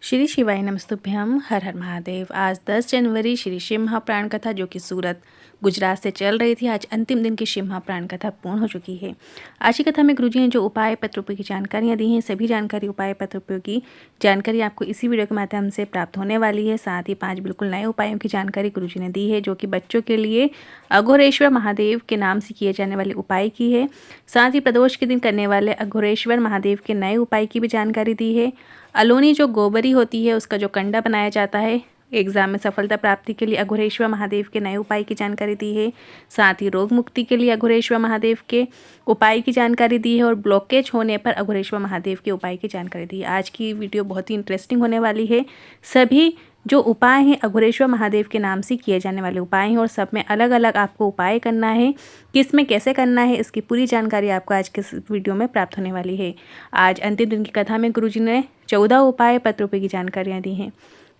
श्री शिवाय नमस्तुभ्यम। हर हर महादेव। आज 10 जनवरी श्री शिव महाप्राण कथा जो कि सूरत गुजरात से चल रही थी, आज अंतिम दिन की शिव महाप्राण कथा पूर्ण हो चुकी है। आज की कथा में गुरुजी ने जो उपाय पत्र उपयोग की जानकारियाँ दी हैं, सभी जानकारी उपाय पत्र उपयोग की जानकारी आपको इसी वीडियो के माध्यम से प्राप्त होने वाली है। साथ ही 5 बिल्कुल नए उपायों की जानकारी गुरुजी ने दी है, जो कि बच्चों के लिए अघोरेश्वर महादेव के नाम से किए जाने वाले उपाय की है। साथ ही प्रदोष के दिन करने वाले अघोरेश्वर महादेव के नए उपाय की भी जानकारी दी है। अलोनी जो गोबरी होती है उसका जो कंडा बनाया जाता है एग्जाम में सफलता प्राप्ति के लिए अघोरेश्वर महादेव के नए उपाय की जानकारी दी है। साथ ही रोग मुक्ति के लिए अघोरेश्वर महादेव के उपाय की जानकारी दी है और ब्लॉकेज होने पर अघोरेश्वर महादेव के उपाय की जानकारी दी है। आज की वीडियो बहुत ही इंटरेस्टिंग होने वाली है। सभी जो उपाय हैं अघोरेश्वर महादेव के नाम से किए जाने वाले उपाय हैं और सब में अलग अलग आपको उपाय करना है, किस में कैसे करना है, इसकी पूरी जानकारी आपको आज के इस वीडियो में प्राप्त होने वाली है। आज अंतिम दिन की कथा में गुरुजी ने 14 उपाय पत्र उपयोग की जानकारियाँ दी हैं।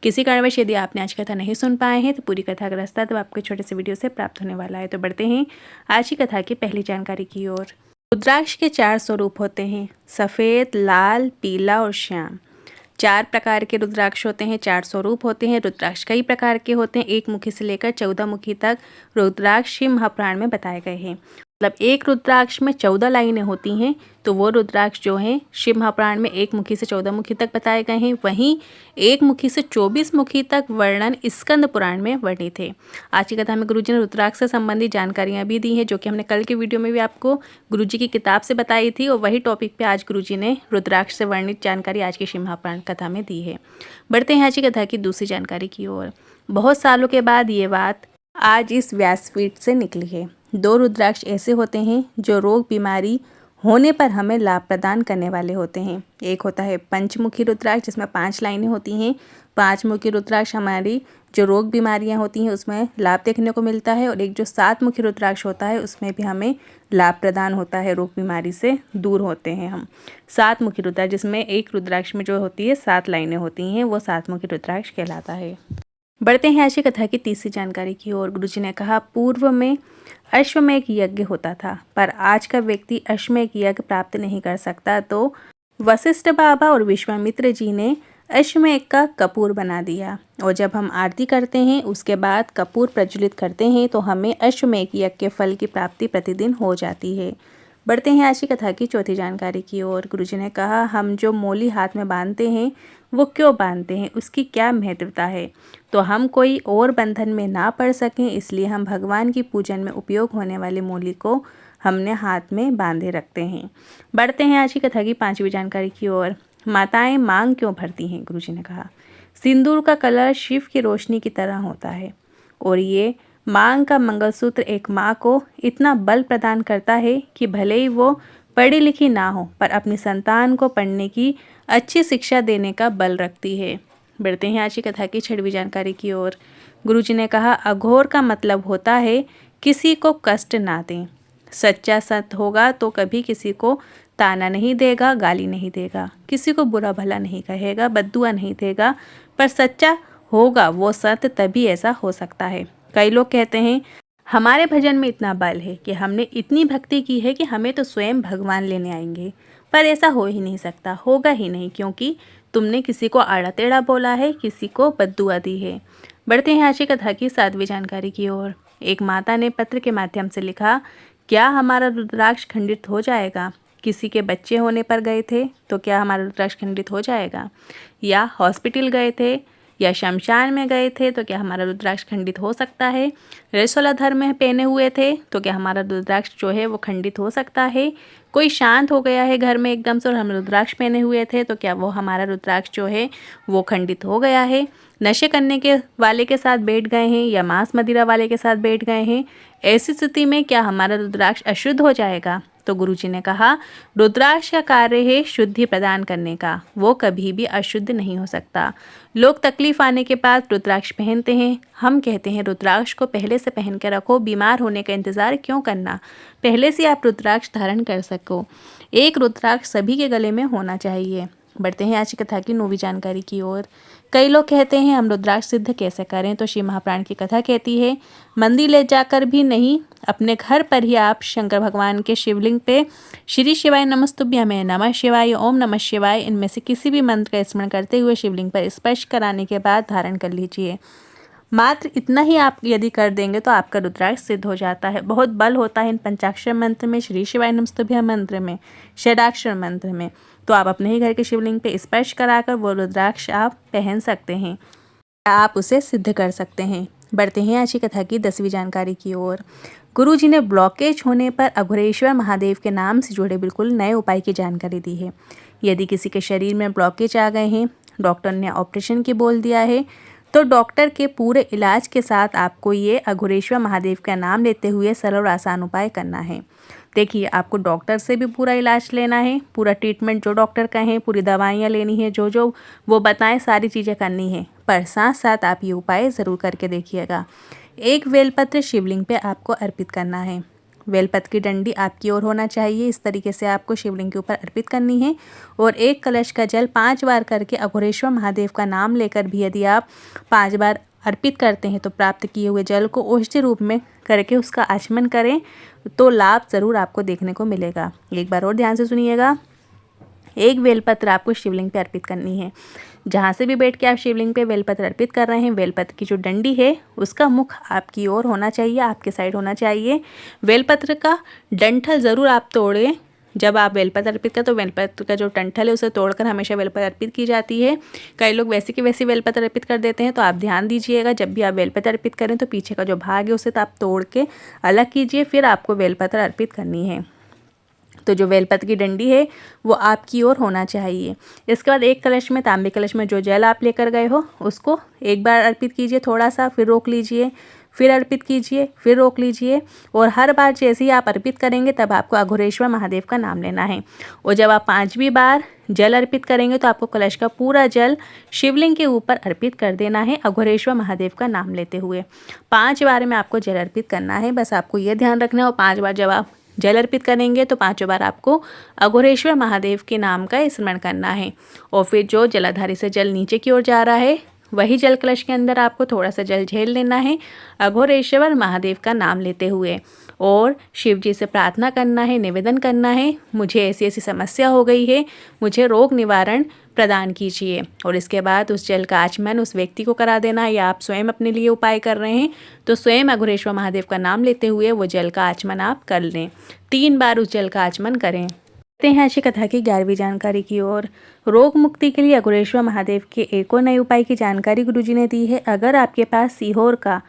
किसी कारणवश यदि आपने आज कथा नहीं सुन पाए हैं तो पूरी कथा का रास्ता तो आपके छोटे से वीडियो से प्राप्त होने वाला है। तो बढ़ते हैं आज की कथा की पहली जानकारी की ओर। रुद्राक्ष के 4 स्वरूप होते हैं, सफ़ेद, लाल, पीला और श्याम। 4 प्रकार के रुद्राक्ष होते हैं, 4 स्वरूप होते हैं। रुद्राक्ष कई प्रकार के होते हैं, 1 मुखी से लेकर 14 मुखी तक रुद्राक्ष शिव महापुराण में बताए गए हैं। मतलब एक रुद्राक्ष में 14 लाइनें होती हैं, तो वो रुद्राक्ष जो हैं शिव महापुराण में 1 मुखी से 14 मुखी तक बताए गए हैं। वहीं 1 मुखी से 24 मुखी तक वर्णन स्कंद पुराण में वर्णित है। आज की कथा में गुरुजी ने रुद्राक्ष से संबंधित जानकारियाँ भी दी हैं, जो कि हमने कल के वीडियो में भी आपको गुरुजी की किताब से बताई थी, और वही टॉपिक पे आज गुरुजी ने रुद्राक्ष से वर्णित जानकारी आज की शिव महापुराण कथा में दी है। बढ़ते हैं आज की कथा की दूसरी जानकारी की ओर। बहुत सालों के बाद ये बात आज इस व्यासपीठ से निकली है। 2 रुद्राक्ष ऐसे होते हैं जो रोग बीमारी होने पर हमें लाभ प्रदान करने वाले होते हैं। एक होता है पंचमुखी रुद्राक्ष, जिसमें 5 लाइनें होती हैं। 5 मुखी रुद्राक्ष हमारी जो रोग बीमारियां होती हैं उसमें लाभ देखने को मिलता है, और एक जो 7 मुखी रुद्राक्ष होता है उसमें भी हमें लाभ प्रदान होता है, रोग बीमारी से दूर होते हैं हम। 7 मुखी रुद्राक्ष, जिसमें एक रुद्राक्ष में जो होती है 7 लाइनें होती हैं, वो 7 मुखी रुद्राक्ष कहलाता है। बढ़ते हैं आज की कथा की तीसरी जानकारी की ओर। गुरुजी ने कहा, पूर्व में अश्वमेध यज्ञ होता था, पर आज का व्यक्ति अश्वमेध यज्ञ प्राप्त नहीं कर सकता, तो वशिष्ठ बाबा और विश्वामित्र जी ने अश्वमेध का कपूर बना दिया, और जब हम आरती करते हैं उसके बाद कपूर प्रज्वलित करते हैं तो हमें अश्वमेध यज्ञ के फल की प्राप्ति प्रतिदिन हो जाती है। बढ़ते हैं आज की कथा की चौथी जानकारी की ओर। गुरुजी ने कहा, हम जो मोली हाथ में बांधते हैं वो क्यों बांधते हैं, उसकी क्या महत्वता है, तो हम कोई और बंधन में ना पड़ सकें इसलिए हम भगवान की पूजन में उपयोग होने वाली मोली को हमने हाथ में बांधे रखते हैं। बढ़ते हैं आज की कथा की 5वीं जानकारी की ओर। माताएं मांग क्यों भरती हैं? गुरुजी ने कहा, सिंदूर का कलर शिव की रोशनी की तरह होता है, और ये मांग का मंगलसूत्र एक माँ को इतना बल प्रदान करता है कि भले ही वो पढ़ी लिखी ना हो पर अपनी संतान को पढ़ने की अच्छी शिक्षा देने का बल रखती है। बढ़ते हैं आज की कथा की 6वीं जानकारी की ओर। गुरुजी ने कहा, अघोर का मतलब होता है किसी को कष्ट ना दें। सच्चा संत होगा तो कभी किसी को ताना नहीं देगा, गाली नहीं देगा, किसी को बुरा भला नहीं कहेगा, बद्दुआ नहीं देगा, पर सच्चा होगा वो संत तभी ऐसा हो सकता है। कई लोग कहते हैं हमारे भजन में इतना बल है कि हमने इतनी भक्ति की है कि हमें तो स्वयं भगवान लेने आएंगे, पर ऐसा हो ही नहीं सकता, होगा ही नहीं, क्योंकि तुमने किसी को आड़ा टेढ़ा बोला है, किसी को बद्दुआ दी है। बढ़ते हैं आज की कथा की 7वीं जानकारी की ओर। एक माता ने पत्र के माध्यम से लिखा, क्या हमारा रुद्राक्ष खंडित हो जाएगा? किसी के बच्चे होने पर गए थे तो क्या हमारा रुद्राक्ष खंडित हो जाएगा? या हॉस्पिटल गए थे या शमशान में गए थे तो क्या हमारा रुद्राक्ष खंडित हो सकता है? रसोलाधर में पहने हुए थे तो क्या हमारा रुद्राक्ष जो है वो खंडित हो सकता है? कोई शांत हो गया है घर में एकदम से और हम रुद्राक्ष पहने हुए थे तो क्या वो हमारा रुद्राक्ष जो है वो खंडित हो गया है? नशे करने के वाले के साथ बैठ गए हैं या मांस मदिरा वाले के साथ बैठ गए हैं, ऐसी स्थिति में क्या हमारा रुद्राक्ष अशुद्ध हो जाएगा? तो गुरुजी ने कहा, रुद्राक्ष का कार्य है शुद्धि प्रदान करने का, वो कभी भी अशुद्ध नहीं हो सकता। लोग तकलीफ आने के बाद रुद्राक्ष पहनते हैं, हम कहते हैं रुद्राक्ष को पहले से पहन के रखो, बीमार होने का इंतज़ार क्यों करना, पहले से आप रुद्राक्ष धारण कर सको। एक रुद्राक्ष सभी के गले में होना चाहिए। बढ़ते हैं आज की कथा की 9वीं जानकारी की ओर। कई लोग कहते हैं हम रुद्राक्ष सिद्ध कैसे करें, तो शिव महाप्राण की कथा कहती है मंदिर ले जाकर भी नहीं, अपने घर पर ही आप शंकर भगवान के शिवलिंग पे श्री शिवाय नमस्तुभ्यं, नमः शिवाय, ओम नमः शिवाय, इनमें से किसी भी मंत्र का स्मरण करते हुए शिवलिंग पर स्पर्श कराने के बाद धारण कर लीजिए। मात्र इतना ही आप यदि कर देंगे तो आपका रुद्राक्ष सिद्ध हो जाता है। बहुत बल होता है इन पंचाक्षर मंत्र में, श्री शिवाय नमस्तुभ्यं मंत्र में, षडाक्षर मंत्र में। तो आप अपने ही घर के शिवलिंग पे स्पर्श कराकर वो रुद्राक्ष आप पहन सकते हैं, आप उसे सिद्ध कर सकते हैं। बढ़ते हैं आज की कथा की 10वीं जानकारी की ओर। गुरु जी ने ब्लॉकेज होने पर अघोरेश्वर महादेव के नाम से जुड़े बिल्कुल नए उपाय की जानकारी दी है। यदि किसी के शरीर में ब्लॉकेज आ गए हैं, डॉक्टर ने ऑपरेशन की बोल दिया है, तो डॉक्टर के पूरे इलाज के साथ आपको ये अघोरेश्वर महादेव का नाम लेते हुए सरल और आसान उपाय करना है। देखिए, आपको डॉक्टर से भी पूरा इलाज लेना है, पूरा ट्रीटमेंट जो डॉक्टर कहें, पूरी दवाइयाँ लेनी है, जो जो वो बताएं सारी चीज़ें करनी है, पर साथ साथ आप ये उपाय ज़रूर करके देखिएगा। एक बेलपत्र शिवलिंग पे आपको अर्पित करना है। बेलपत्र की डंडी आपकी ओर होना चाहिए, इस तरीके से आपको शिवलिंग के ऊपर अर्पित करनी है। और एक कलश का जल 5 बार करके अघोरेश्वर महादेव का नाम लेकर भी यदि आप 5 बार अर्पित करते हैं तो प्राप्त किए हुए जल को औषधि रूप में करके उसका आचमन करें तो लाभ ज़रूर आपको देखने को मिलेगा। एक बार और ध्यान से सुनिएगा। एक बेलपत्र आपको शिवलिंग पे अर्पित करनी है। जहाँ से भी बैठ के आप शिवलिंग पे बेलपत्र अर्पित कर रहे हैं, बेलपत्र की जो डंडी है उसका मुख आपकी ओर होना चाहिए, आपके साइड होना चाहिए। बेलपत्र का डंठल ज़रूर आप तोड़ें। जब आप बेलपत्र अर्पित करें तो बेलपत्र का जो डंठल है उसे तोड़कर हमेशा बेलपत्र अर्पित की जाती है। कई लोग वैसे की वैसी बेलपत्र अर्पित कर देते हैं, तो आप ध्यान दीजिएगा जब भी आप बेलपत्र अर्पित करें तो पीछे का जो भाग है उसे तो आप तोड़ के अलग कीजिए, फिर आपको बेलपत्र अर्पित करनी है। तो जो बेलपत्र की डंडी है वो आपकी ओर होना चाहिए। इसके बाद एक कलश में, तांबे कलश में जो जल आप लेकर गए हो उसको एक बार अर्पित कीजिए, थोड़ा सा, फिर रोक लीजिए, फिर अर्पित कीजिए, फिर रोक लीजिए। और हर बार जैसे ही आप अर्पित करेंगे तब आपको अघोरेश्वर महादेव का नाम लेना है। और जब आप 5वीं बार जल अर्पित करेंगे तो आपको कलश का पूरा जल शिवलिंग के ऊपर अर्पित कर देना है अघोरेश्वर महादेव का नाम लेते हुए। 5 बार में आपको जल अर्पित करना है, बस आपको ये ध्यान रखना है। और 5 बार जब आप जल अर्पित करेंगे तो 5 बार आपको अघोरेश्वर महादेव के नाम का स्मरण करना है। और फिर जो जलाधारी से जल नीचे की ओर जा रहा है वही जल कलश के अंदर आपको थोड़ा सा जल झेल लेना है अघोरेश्वर महादेव का नाम लेते हुए। और शिव जी से प्रार्थना करना है, निवेदन करना है, मुझे ऐसी ऐसी समस्या हो गई है, मुझे रोग निवारण प्रदान कीजिए। और इसके बाद उस जल का आचमन उस व्यक्ति को करा देना है, या आप स्वयं अपने लिए उपाय कर रहे हैं तो स्वयं अघोरेश्वर महादेव का नाम लेते हुए वो जल का आचमन आप कर लें। 3 बार उस जल का आचमन करें। हैं आज की कथा की 11वीं जानकारी की ओर। रोग मुक्ति के लिए अघोरेश्वर महादेव के एक और नए उपाय की जानकारी गुरुजी ने दी है। अगर आपके पास सीहोर का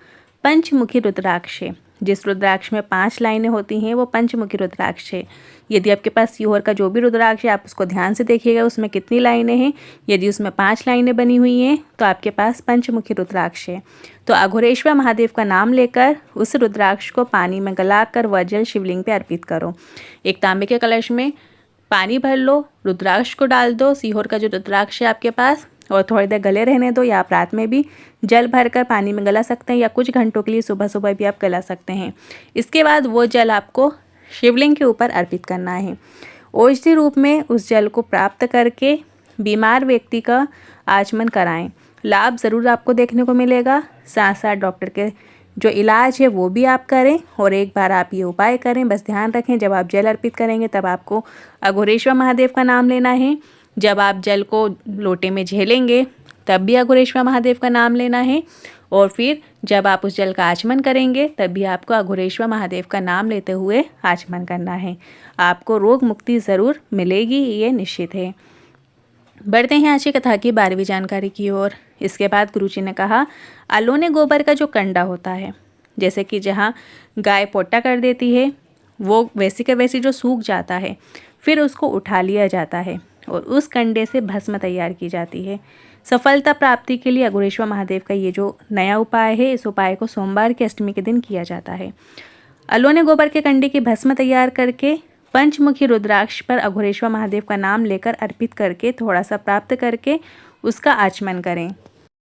पंचमुखी रुद्राक्ष है, जिस रुद्राक्ष में 5 लाइनें होती हैं वो पंचमुखी रुद्राक्ष है। यदि आपके पास सीहोर का जो भी रुद्राक्ष है आप उसको ध्यान से देखिएगा उसमें कितनी लाइनें हैं। यदि उसमें 5 लाइनें बनी हुई हैं तो आपके पास पंचमुखी रुद्राक्ष है। तो अघोरेश्वर महादेव का नाम लेकर उस रुद्राक्ष को पानी में गलाकर वह जल शिवलिंग पे अर्पित करो। एक तांबे के कलश में पानी भर लो, रुद्राक्ष को डाल दो, सीहोर का जो रुद्राक्ष है आपके पास, और थोड़ी देर गले रहने दो, या आप रात में भी जल भरकर पानी में गला सकते हैं, या कुछ घंटों के लिए सुबह सुबह भी आप गला सकते हैं। इसके बाद वो जल आपको शिवलिंग के ऊपर अर्पित करना है। औषधि रूप में उस जल को प्राप्त करके बीमार व्यक्ति का आचमन कराएं, लाभ ज़रूर आपको देखने को मिलेगा। साथ साथ डॉक्टर के जो इलाज है वो भी आप करें। और एक बार आप ये उपाय करें, बस ध्यान रखें जब आप जल अर्पित करेंगे तब आपको अघोरेश्वर महादेव का नाम लेना है। जब आप जल को लोटे में झेलेंगे तब भी अघोरेश्वर महादेव का नाम लेना है। और फिर जब आप उस जल का आचमन करेंगे तब भी आपको अघोरेश्वर महादेव का नाम लेते हुए आचमन करना है। आपको रोग मुक्ति ज़रूर मिलेगी, ये निश्चित है। बढ़ते हैं आज की कथा की 12वीं जानकारी की ओर। इसके बाद गुरुजी ने कहा, अलोने गोबर का जो कंडा होता है, जैसे कि जहाँ गाय पोटा कर देती है वो वैसी का वैसी जो सूख जाता है, फिर उसको उठा लिया जाता है और उस कंडे से भस्म तैयार की जाती है। सफलता प्राप्ति के लिए अघोरेश्वर महादेव का ये जो नया उपाय है, इस उपाय को सोमवार की अष्टमी के दिन किया जाता है। अलोने गोबर के कंडे की भस्म तैयार करके पंचमुखी रुद्राक्ष पर अघोरेश्वर महादेव का नाम लेकर अर्पित करके थोड़ा सा प्राप्त करके उसका आचमन करें।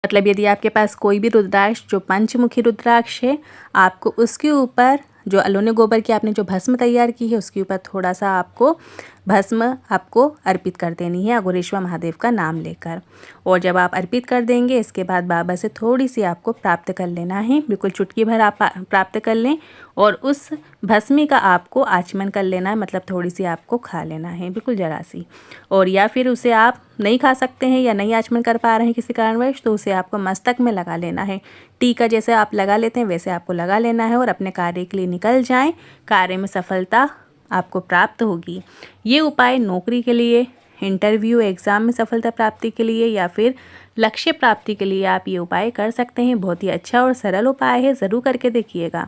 मतलब यदि आपके पास कोई भी रुद्राक्ष जो पंचमुखी रुद्राक्ष है, आपको उसके ऊपर जो अलोने गोबर की आपने जो भस्म तैयार की है उसके ऊपर थोड़ा सा आपको भस्म आपको अर्पित कर देनी है अघोरेश्वर महादेव का नाम लेकर। और जब आप अर्पित कर देंगे इसके बाद बाबा से थोड़ी सी आपको प्राप्त कर लेना है, बिल्कुल चुटकी भर आप प्राप्त कर लें और उस भस्मी का आपको आचमन कर लेना है, मतलब थोड़ी सी आपको खा लेना है, बिल्कुल जरा सी। और या फिर उसे आप नहीं खा सकते हैं या नहीं आचमन कर पा रहे हैं किसी कारणवश, तो उसे आपको मस्तक में लगा लेना है। टीका जैसे आप लगा लेते हैं वैसे आपको लगा लेना है और अपने कार्य के लिए निकल जाएं। कार्य में सफलता आपको प्राप्त होगी। ये उपाय नौकरी के लिए, इंटरव्यू एग्ज़ाम में सफलता प्राप्ति के लिए या फिर लक्ष्य प्राप्ति के लिए आप ये उपाय कर सकते हैं। बहुत ही अच्छा और सरल उपाय है, ज़रूर करके देखिएगा।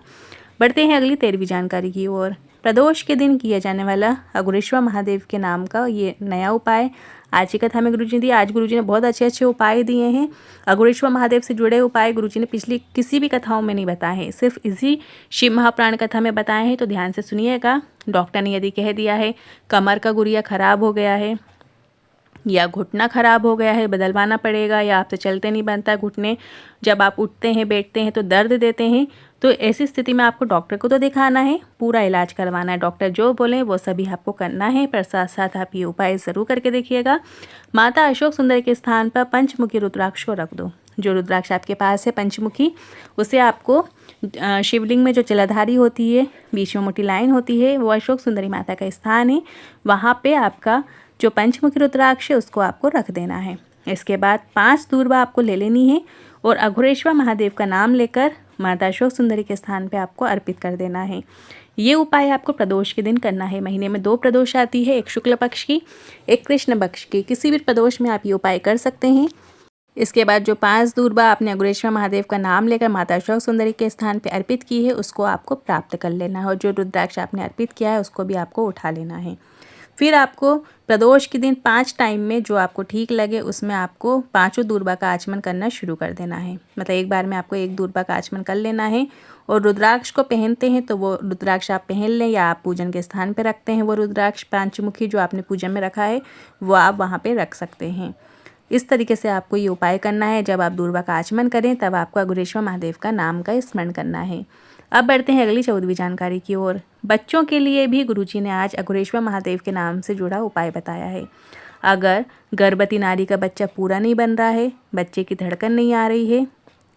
बढ़ते हैं अगली 13वीं जानकारी की ओर। प्रदोष के दिन किया जाने वाला अघोरेश्वर महादेव के नाम का ये नया उपाय आज की कथा में गुरुजी दी। आज गुरुजी ने बहुत अच्छे उपाय दिए हैं। अघोरेश्वर महादेव से जुड़े उपाय गुरुजी ने पिछली किसी भी कथाओं में नहीं बताए हैं, सिर्फ इसी शिव महाप्राण कथा में बताए हैं, तो ध्यान से सुनिएगा। डॉक्टर ने यदि कह दिया है कमर का गुरिया खराब हो गया है या घुटना खराब हो गया है, बदलवाना पड़ेगा, या आपसे चलते नहीं बनता घुटने, जब आप उठते हैं बैठते हैं तो दर्द देते हैं, तो ऐसी स्थिति में आपको डॉक्टर को तो दिखाना है, पूरा इलाज करवाना है। डॉक्टर जो बोले वो सभी आपको करना है, पर साथ साथ आप ये उपाय ज़रूर करके देखिएगा। माता अशोक सुंदरी के स्थान पर पंचमुखी रुद्राक्ष को रख दो। जो रुद्राक्ष आपके पास है पंचमुखी, उसे आपको शिवलिंग में जो जलाधारी होती है, बीच में मोटी लाइन होती है, वो अशोक सुंदरी माता का स्थान है। वहाँ पे आपका जो पंचमुखी रुद्राक्ष है उसको आपको रख देना है। इसके बाद 5 दूर्वा आपको ले लेनी है और अघोरेश्वर महादेव का नाम लेकर माता अशोक सुंदरी के स्थान पे आपको अर्पित कर देना है। ये उपाय आपको प्रदोष के दिन करना है। महीने में 2 प्रदोष आती है, एक शुक्ल पक्ष की, एक कृष्ण पक्ष की। किसी भी प्रदोष में आप ये उपाय कर सकते हैं। इसके बाद जो 5 दूर्वा आपने अघोरेश्वर महादेव का नाम लेकर माता अशोक सुंदरी के स्थान पे अर्पित की है उसको आपको प्राप्त कर लेना है और जो रुद्राक्ष आपने अर्पित किया है उसको भी आपको उठा लेना है। फिर आपको प्रदोष के दिन 5 टाइम में जो आपको ठीक लगे उसमें आपको 5 दूर्वा का आचमन करना शुरू कर देना है। मतलब एक बार में आपको 1 दूर्वा का आचमन कर लेना है। और रुद्राक्ष को पहनते हैं तो वो रुद्राक्ष आप पहन लें या आप पूजन के स्थान पे रखते हैं, वो रुद्राक्ष पंचमुखी जो आपने पूजन में रखा है वो आप वहाँ पे रख सकते हैं। इस तरीके से आपको ये उपाय करना है। जब आप दूर्वा का आचमन करें तब आपको अघोरेश्वर महादेव का नाम का स्मरण करना है। अब बढ़ते हैं अगली 14वीं जानकारी की ओर। बच्चों के लिए भी गुरुजी ने आज अघोरेश्वर महादेव के नाम से जुड़ा उपाय बताया है। अगर गर्भवती नारी का बच्चा पूरा नहीं बन रहा है, बच्चे की धड़कन नहीं आ रही है,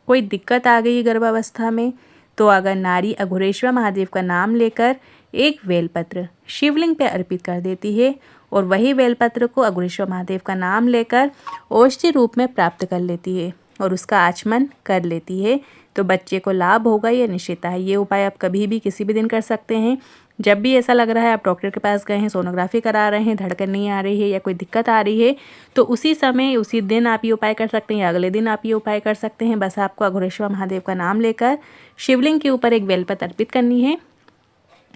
कोई दिक्कत आ गई गर्भावस्था में, तो अगर नारी अघोरेश्वर महादेव का नाम लेकर एक बेलपत्र शिवलिंग पे अर्पित कर देती है और वही बेलपत्र को अघोरेश्वर महादेव का नाम लेकर औषधि रूप में प्राप्त कर लेती है और उसका आचमन कर लेती है, तो बच्चे को लाभ होगा, ये निश्चित है। ये उपाय आप कभी भी किसी भी दिन कर सकते हैं। जब भी ऐसा लग रहा है आप डॉक्टर के पास गए हैं, सोनोग्राफी करा रहे हैं, धड़कन नहीं आ रही है या कोई दिक्कत आ रही है, तो उसी समय उसी दिन आप ये उपाय कर सकते हैं या अगले दिन आप ये उपाय कर सकते हैं। बस आपको अघोरेश्वर महादेव का नाम लेकर शिवलिंग के ऊपर एक बेलपत्र अर्पित करनी है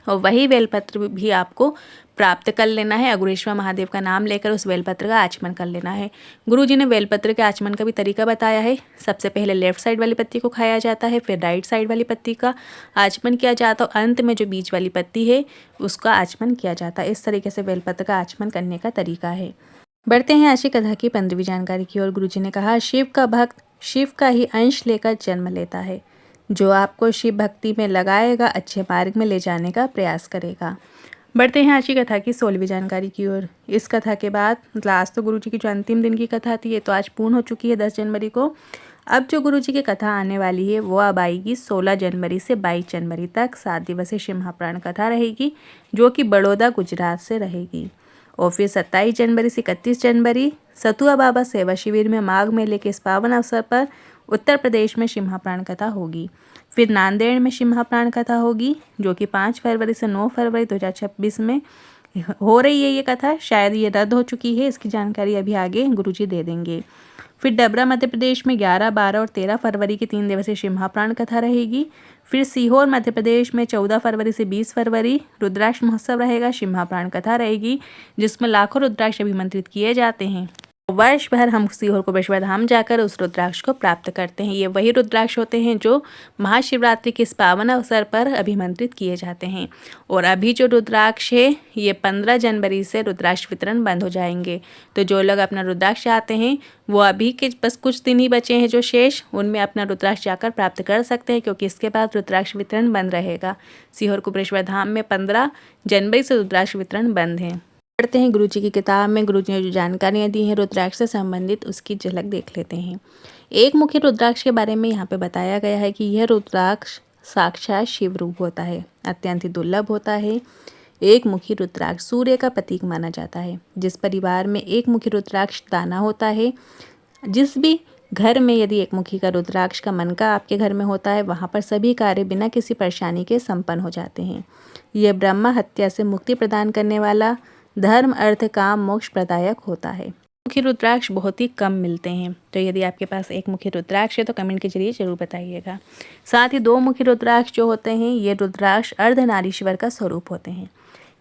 और वही बेलपत्र भी आपको प्राप्त कर लेना है। अघोरेश्वर महादेव का नाम लेकर उस बेलपत्र का आचमन कर लेना है। गुरुजी ने बेलपत्र के आचमन का भी तरीका बताया है। सबसे पहले लेफ्ट साइड वाली पत्ती को खाया जाता है, फिर राइट साइड वाली पत्ती का आचमन किया जाता है और अंत में जो बीच वाली पत्ती है उसका आचमन किया जाता है। इस तरीके से बेलपत्र का आचमन करने का तरीका है। बढ़ते हैं आज की कथा की 15वीं जानकारी की ओर। गुरुजी ने कहा, शिव का भक्त शिव का ही अंश लेकर जन्म लेता है। जो आपको शिव भक्ति में लगाएगा अच्छे मार्ग में ले जाने का प्रयास करेगा। बढ़ते हैं आज की कथा की 16वीं जानकारी की ओर। इस कथा के बाद मतलब आज तो गुरुजी की जो अंतिम दिन की कथा थी ये तो आज पूर्ण हो चुकी है 10 जनवरी को। अब जो गुरुजी की कथा आने वाली है वो अब आएगी 16 जनवरी से 22 जनवरी तक 7 दिवसीय शिव महाप्राण कथा रहेगी, जो कि बड़ौदा गुजरात से रहेगी। और फिर 27 जनवरी से 31 जनवरी सतुआ बाबा सेवा शिविर में माघ मेले के इस पावन अवसर पर उत्तर प्रदेश में शिव महाप्राण कथा होगी। फिर नांदेड़ में शिव महाप्राण कथा होगी, जो कि 5 फरवरी से 9 फरवरी 2026 में हो रही है ये कथा। शायद ये रद्द हो चुकी है, इसकी जानकारी अभी आगे गुरुजी दे देंगे। फिर डबरा मध्य प्रदेश में 11, 12 और 13 फरवरी की 3 दिवसीय शिव महाप्राण कथा रहेगी। फिर सीहोर मध्य प्रदेश में 14 फरवरी से 20 फरवरी रुद्राक्ष महोत्सव रहेगा, शिव महाप्राण कथा रहेगी, जिसमें लाखों रुद्राक्ष अभिमंत्रित किए जाते हैं। वर्ष भर हम सीहोर को बृहस्पति धाम जाकर उस रुद्राक्ष को प्राप्त करते हैं। ये वही रुद्राक्ष होते हैं जो महाशिवरात्रि के इस पावन अवसर पर अभिमंत्रित किए जाते हैं। और अभी जो रुद्राक्ष है ये 15 जनवरी से रुद्राक्ष वितरण बंद हो जाएंगे। तो जो लोग अपना रुद्राक्ष चाहते हैं वो अभी के बस कुछ दिन ही बचे हैं जो शेष, उनमें अपना रुद्राक्ष जाकर प्राप्त कर सकते हैं, क्योंकि इसके बाद रुद्राक्ष वितरण बंद रहेगा। सीहोर को बृहस्पति धाम में 15 जनवरी से रुद्राक्ष वितरण बंद है। पढ़ते हैं गुरु जी की किताब में। गुरु जी ने जो जानकारियाँ दी हैं रुद्राक्ष से संबंधित, उसकी झलक देख लेते हैं। एक मुखी रुद्राक्ष के बारे में यहाँ पे बताया गया है कि यह रुद्राक्ष साक्षात शिव रूप होता है, अत्यंत ही दुर्लभ होता है। एक मुखी रुद्राक्ष सूर्य का प्रतीक माना जाता है। जिस परिवार में एक मुखी रुद्राक्ष दाना होता है, जिस भी घर में यदि एक मुखी का रुद्राक्ष का मनका आपके घर में होता है, वहाँ पर सभी कार्य बिना किसी परेशानी के संपन्न हो जाते हैं। यह ब्रह्मा हत्या से मुक्ति प्रदान करने वाला, धर्म अर्थ काम मोक्ष प्रदायक होता है। मुखी रुद्राक्ष बहुत ही कम मिलते हैं, तो यदि आपके पास एक मुखी रुद्राक्ष है तो कमेंट के जरिए जरूर बताइएगा। साथ ही दो मुखी रुद्राक्ष जो होते हैं, ये रुद्राक्ष अर्धनारीश्वर का स्वरूप होते हैं।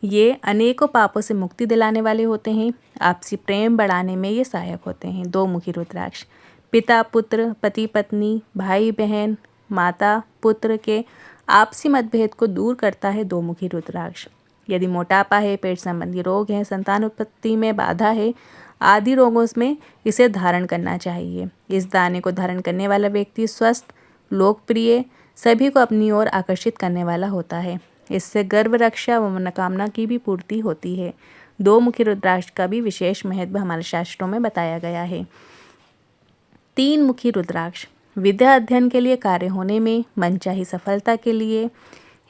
ये अनेकों पापों से मुक्ति दिलाने वाले होते हैं। आपसी प्रेम बढ़ाने में ये सहायक होते हैं। दो मुखी रुद्राक्ष पिता पुत्र, पति पत्नी, भाई बहन, माता पुत्र के आपसी मतभेद को दूर करता है दो मुखी रुद्राक्ष। यदि मोटापा है, पेट संबंधी रोग है, संतान उत्पत्ति में बाधा है आदि रोगों में इसे धारण करना चाहिए। इस दाने को धारण करने वाला व्यक्ति स्वस्थ, लोकप्रिय, सभी को अपनी ओर आकर्षित करने वाला होता है। इससे गर्भ रक्षा व मनोकामना की भी पूर्ति होती है। दो मुखी रुद्राक्ष का भी विशेष महत्व हमारे शास्त्रों में बताया गया है। तीन मुखी रुद्राक्ष विद्या अध्ययन के लिए, कार्य होने में, मनचाही सफलता के लिए,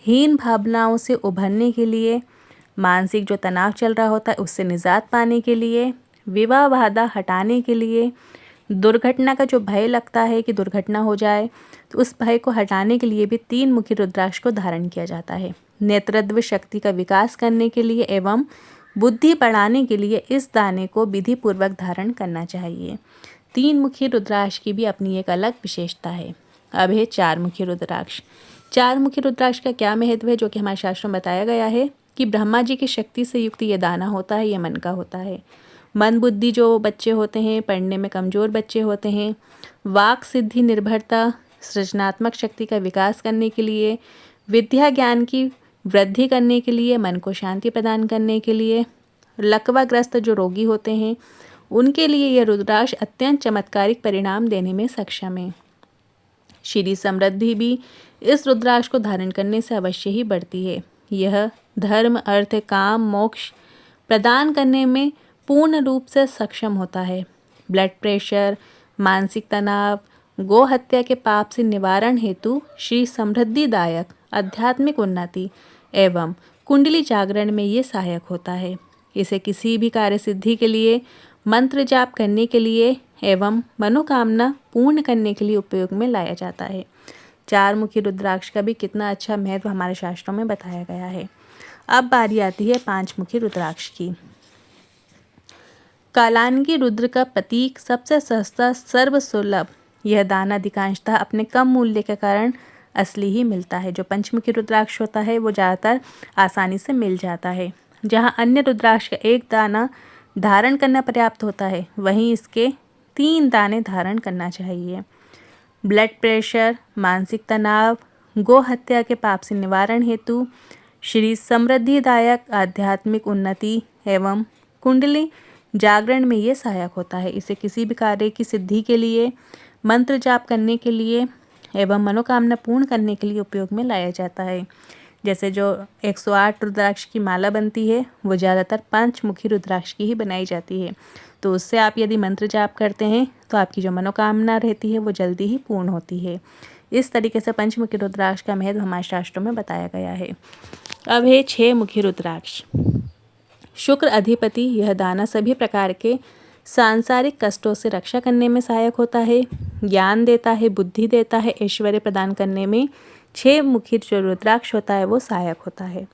हीन भावनाओं से उभरने के लिए, मानसिक जो तनाव चल रहा होता है उससे निजात पाने के लिए, विवाह बाधा हटाने के लिए, दुर्घटना का जो भय लगता है कि दुर्घटना हो जाए तो उस भय को हटाने के लिए भी तीन मुखी रुद्राक्ष को धारण किया जाता है। नेतृत्व शक्ति का विकास करने के लिए एवं बुद्धि बढ़ाने के लिए इस दाने को विधि पूर्वक धारण करना चाहिए। तीन मुखी रुद्राक्ष की भी अपनी एक अलग विशेषता है। अब है चार मुखी रुद्राक्ष। चार मुखी रुद्राक्ष का क्या महत्व है, जो कि हमारे शास्त्रों में बताया गया है कि ब्रह्मा जी की शक्ति से युक्त ये दाना होता है, ये मन का होता है। मन बुद्धि जो बच्चे होते हैं, पढ़ने में कमज़ोर बच्चे होते हैं, वाक सिद्धि, निर्भरता, सृजनात्मक शक्ति का विकास करने के लिए, विद्या ज्ञान की वृद्धि करने के लिए, मन को शांति प्रदान करने के लिए, लकवाग्रस्त जो रोगी होते हैं उनके लिए यह रुद्राक्ष अत्यंत चमत्कारिक परिणाम देने में सक्षम है। श्री समृद्धि भी इस रुद्राक्ष को धारण करने से अवश्य ही बढ़ती है। यह धर्म अर्थ काम मोक्ष प्रदान करने में पूर्ण रूप से सक्षम होता है। ब्लड प्रेशर, मानसिक तनाव, गो हत्या के पाप से निवारण हेतु श्री समृद्धिदायक, आध्यात्मिक उन्नति एवं कुंडली जागरण में ये सहायक होता है। इसे किसी भी कार्य सिद्धि के लिए, मंत्र जाप करने के लिए एवं मनोकामना पूर्ण करने के लिए उपयोग में लाया जाता है। चार मुखी रुद्राक्ष का भी कितना अच्छा महत्व हमारे शास्त्रों में बताया गया है। अब बारी आती है पांच मुखी रुद्राक्ष की। कालांगी रुद्र का प्रतीक, सबसे सस्ता, सर्वसुलभ यह दाना अधिकांशतः अपने कम मूल्य के कारण असली ही मिलता है। जो पंचमुखी रुद्राक्ष होता है वो ज़्यादातर आसानी से मिल जाता है। जहाँ अन्य रुद्राक्ष का एक दाना धारण करना पर्याप्त होता है, वहीं इसके 3 दाने धारण करना चाहिए। ब्लड प्रेशर, मानसिक तनाव, गो हत्या के पाप से निवारण हेतु, श्री समृद्धिदायक, आध्यात्मिक उन्नति एवं कुंडली जागरण में ये सहायक होता है। इसे किसी भी कार्य की सिद्धि के लिए, मंत्र जाप करने के लिए एवं मनोकामना पूर्ण करने के लिए उपयोग में लाया जाता है। जैसे जो 108 रुद्राक्ष की माला बनती है वो ज़्यादातर पंचमुखी रुद्राक्ष की ही बनाई जाती है। तो उससे आप यदि मंत्र जाप करते हैं तो आपकी जो मनोकामना रहती है वो जल्दी ही पूर्ण होती है। इस तरीके से पंचमुखी रुद्राक्ष का महत्व हमारे शास्त्रों में बताया गया है। अब है 6 मुखी रुद्राक्ष। शुक्र अधिपति यह दाना सभी प्रकार के सांसारिक कष्टों से रक्षा करने में सहायक होता है, ज्ञान देता है, बुद्धि देता है, ऐश्वर्य प्रदान करने में 6 मुखी जो रुद्राक्ष होता है वो सहायक होता है।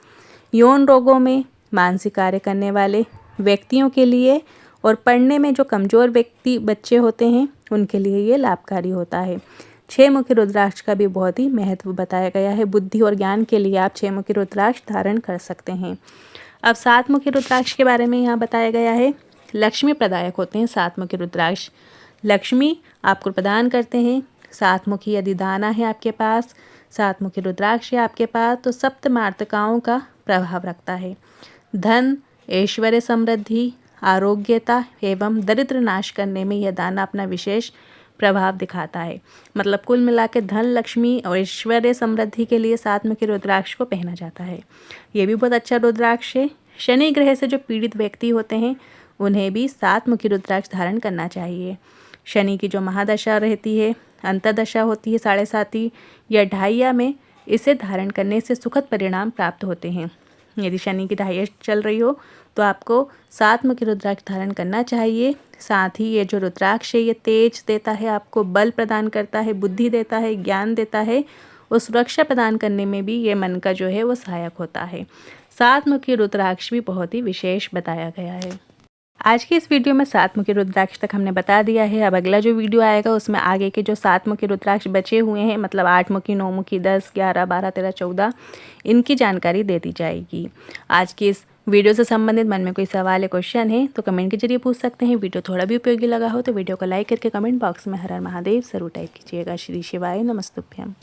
यौन रोगों में, मानसिक कार्य करने वाले व्यक्तियों के लिए और पढ़ने में जो कमज़ोर व्यक्ति बच्चे होते हैं उनके लिए ये लाभकारी होता है। 6 मुखी रुद्राक्ष का भी बहुत ही महत्व बताया गया है। बुद्धि और ज्ञान के लिए आप 6 मुखी रुद्राक्ष धारण कर सकते हैं। अब 7 मुखी रुद्राक्ष के बारे में यहाँ बताया गया है। लक्ष्मी प्रदायक होते हैं 7 मुखी रुद्राक्ष। लक्ष्मी आपको प्रदान करते हैं। 7 मुखी यदि दाना है आपके पास, 7 मुखी रुद्राक्ष है आपके पास, तो सप्तमातृकाओं का प्रभाव रखता है। धन, ऐश्वर्य, समृद्धि, आरोग्यता एवं दरिद्र नाश करने में यह दाना अपना विशेष प्रभाव दिखाता है। मतलब कुल मिलाकर धन, लक्ष्मी और ऐश्वर्य समृद्धि के लिए 7 मुखी रुद्राक्ष को पहना जाता है। ये भी बहुत अच्छा रुद्राक्ष है। शनि ग्रह से जो पीड़ित व्यक्ति होते हैं उन्हें भी 7 मुखी रुद्राक्ष धारण करना चाहिए। शनि की जो महादशा रहती है, अंतर्दशा होती है 7.5 या ढाइया में, इसे धारण करने से सुखद परिणाम प्राप्त होते हैं। यदि शनि की ढाइया चल रही हो तो आपको 7 मुखी रुद्राक्ष धारण करना चाहिए। साथ ही ये जो रुद्राक्ष है ये तेज देता है, आपको बल प्रदान करता है, बुद्धि देता है, ज्ञान देता है और सुरक्षा प्रदान करने में भी ये मन का जो है वो सहायक होता है। 7 मुखी रुद्राक्ष भी बहुत ही विशेष बताया गया है। आज की इस वीडियो में 7 मुखी रुद्राक्ष तक हमने बता दिया है। अब अगला जो वीडियो आएगा उसमें आगे के जो 7 मुखी रुद्राक्ष बचे हुए हैं, मतलब 8 मुखी, 9 मुखी, 10, 11, 12, 13, 14, इनकी जानकारी दे दी जाएगी। आज की इस वीडियो से संबंधित मन में कोई सवाल या क्वेश्चन है तो कमेंट के जरिए पूछ सकते हैं। वीडियो थोड़ा भी उपयोगी लगा हो तो वीडियो को लाइक करके कमेंट बॉक्स में हर हर महादेव जरूर टाइप कीजिएगा। श्री शिवाय नमस्तुभ्यम।